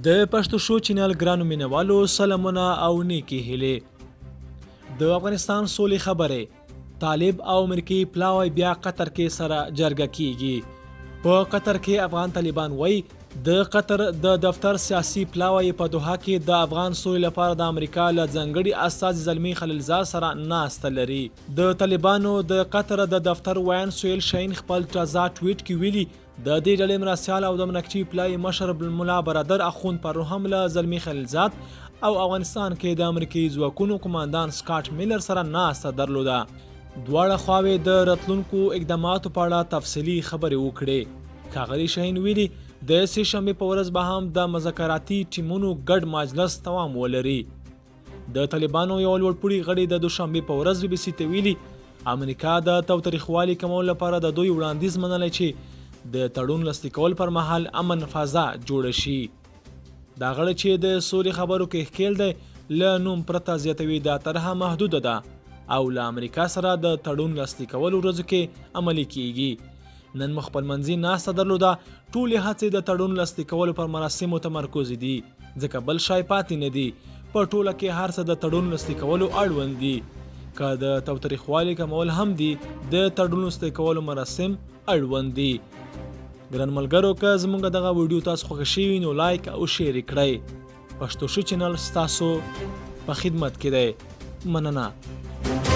د پښتو شو چینل ګرانو مینوالو سلامونه او نیکی هیلې. د افغانستان سولې خبرې طالب او امریکایي پلاوی بیا قطر کې سره جرګه کیږي. په قطر کې افغان طالبان وایي د قطر د دفتر سیاسي پلاوی په دوحه کې د افغان سولې لپاره د امریکا له ځانګړي استازي زلمی خلیلزاد سره ناسته لري. د طالبانو د قطر د دفتر ویان سویل شاهین خپل تازه ټویټ کې ویلي د دې ډلې مرستیال او د منکچي پلای مشر ملا برادر اخوند پرهم له زلمی خلیلزاد او افغانستان کې د امریکایي ځواکونو قماندان سکاټ میلر سره ناسته درلوده. دواړه خواوې د راتلونکو اقداماتو په اړه تفصیلي خبرې وکړې. ښاغلي شاهین ویلي د سې شنبې په ورځ به هم د مذاکراتي ټیمونو ګډ مجلس دوام ولري. د طالبانو یو لوړپوړي غړي د دوشنبې په ورځ BBC ته ویلي امریکا د تاوتریخوالي کمولو لپاره د دوی وړاندیز منلی چې د تړون لاسلیک کول پر مهال امن فضا جوړه شي. دا غړی چې د سولې خبرو کې ښکیل دی له نوم پرته زیاتوي دا طرحه محدوده ده او له امریکا سره د تړون لاسلیک کولو ورځو کې عملي کیږي. نن مو خپل منځي ناسته درلوده. ټولې هڅې د تړون لاسلیک کولو پر مراسمو تمرکز دي ځکه بل شی پاتې نه دي. په ټوله کې هر څه د تړون لاسلیک کولو اړوند دي. که د تاوتریخوالي کمول هم دي د تړون لاسلیک کولو مراسم اړوند دي. ګران ملګرو که زموږ دغه ویډیو تاسو خوښ شوي نو لایک او شیر یې کړئ. پښتو شو چینل ستاسو په خدمت کې دی. مننه.